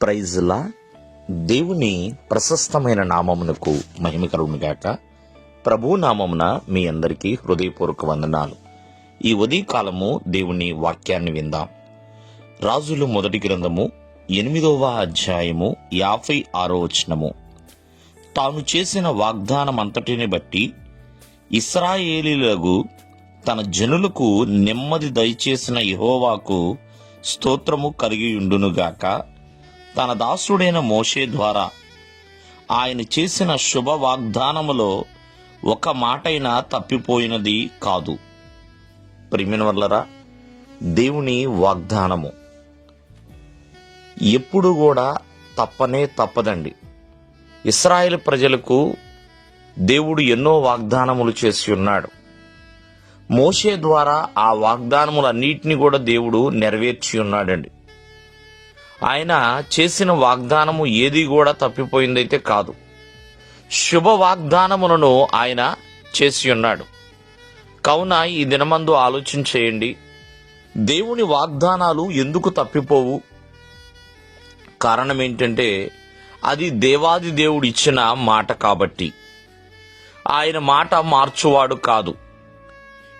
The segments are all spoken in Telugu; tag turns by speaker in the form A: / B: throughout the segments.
A: ప్రైజ్లా దేవుని ప్రశస్తమైన నామమునకు మహిమ కలుగునుగాక. ప్రభు నామమున మీ అందరికీ హృదయపూర్వక వందనాలు. ఈ ఉదయకాలము దేవుని వాక్యాన్ని విందాం. రాజులు మొదటి గ్రంథము 8వ అధ్యాయము 56వ వచనము. తాను చేసిన వాగ్దానమంతటిని బట్టి ఇశ్రాయేలీయులకు తన జనులకు నెమ్మది దయచేసిన యెహోవాకు స్తోత్రము కలిగియుండునుగాక. తన దాసుడైన మోషే ద్వారా ఆయన చేసిన శుభ వాగ్దానములో ఒక మాటైనా తప్పిపోయినది కాదు. ప్రియమైనవారలారా, దేవుని వాగ్దానము ఎప్పుడు కూడా తప్పదండి. ఇశ్రాయేలు ప్రజలకు దేవుడు ఎన్నో వాగ్దానములు చేసి ఉన్నాడు. మోషే ద్వారా ఆ వాగ్దానములన్నిటినీ కూడా దేవుడు నెరవేర్చి ఉన్నాడండి. ఆయన చేసిన వాగ్దానము ఏది కూడా తప్పిపోయిందైతే కాదు. శుభ వాగ్దానములను ఆయన చేసి ఉన్నాడు. కావున ఈ దినమందు ఆలోచన చేయండి, దేవుని వాగ్దానాలు ఎందుకు తప్పిపోవు? కారణం ఏంటంటే అది దేవాది దేవుడు ఇచ్చిన మాట కాబట్టి. ఆయన మాట మార్చువాడు కాదు.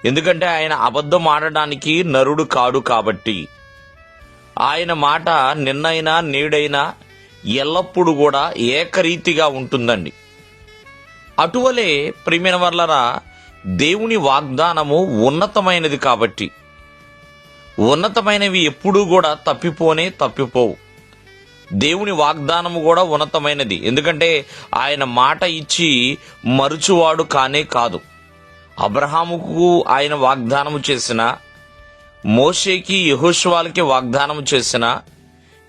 A: ఎందుకంటే ఆయన అబద్ధం ఆడడానికి నరుడు కాడు కాబట్టి. ఆయన మాట నిన్నైనా నేడైనా ఎల్లప్పుడూ కూడా ఏకరీతిగా ఉంటుందండి. అటువలే ప్రియమైన వారలారా, దేవుని వాగ్దానము ఉన్నతమైనది కాబట్టి ఉన్నతమైనవి ఎప్పుడూ కూడా తప్పిపోవు. దేవుని వాగ్దానము కూడా ఉన్నతమైనది. ఎందుకంటే ఆయన మాట ఇచ్చి మరుచువాడు కానే కాదు. అబ్రహాముకు ఆయన వాగ్దానము చేసిన, మోషేకి యెహోషువలకి వాగ్దానము చేసిన,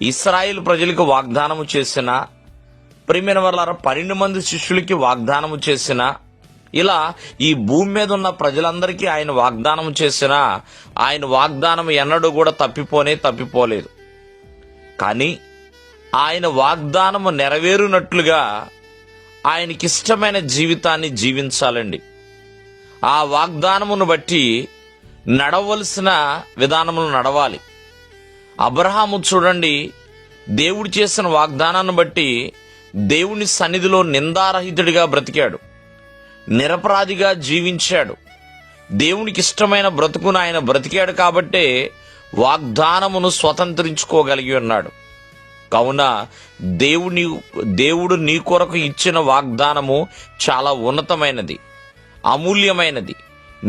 A: ఇశ్రాయేలు ప్రజలకు వాగ్దానము చేసిన, ప్రియమైన వారలారా 12 మంది శిష్యులకి వాగ్దానము చేసిన, ఇలా ఈ భూమి మీద ఉన్న ప్రజలందరికీ ఆయన వాగ్దానం చేసిన ఆయన వాగ్దానం ఎన్నడూ కూడా తప్పిపోలేదు. కానీ ఆయన వాగ్దానము నెరవేరునట్లుగా ఆయనకిష్టమైన జీవితాన్ని జీవించాలండి. ఆ వాగ్దానమును బట్టి నడవలసిన విధానములు నడవాలి. అబ్రహాము చూడండి, దేవుడు చేసిన వాగ్దానాన్ని బట్టి దేవుని సన్నిధిలో నిందారహితుడిగా బ్రతికాడు, నిరపరాధిగా జీవించాడు. దేవునికి ఇష్టమైన బ్రతుకును ఆయన బ్రతికాడు కాబట్టే వాగ్దానమును స్వతంత్రించుకోగలిగి ఉన్నాడు. కావున దేవుడు నీ కొరకు ఇచ్చిన వాగ్దానము చాలా ఉన్నతమైనది, అమూల్యమైనది,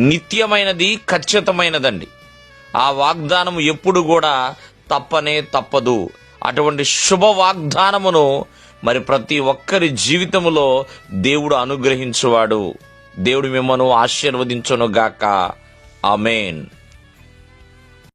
A: నిత్యమైనది, ఖచ్చితమైనదండి. ఆ వాగ్దానము ఎప్పుడు కూడా తప్పదు. అటువంటి శుభ వాగ్దానమును మరి ప్రతి ఒక్కరి జీవితములో దేవుడు అనుగ్రహించువాడు. దేవుడు మిమ్మల్ని ఆశీర్వదించును గాక. ఆమేన్.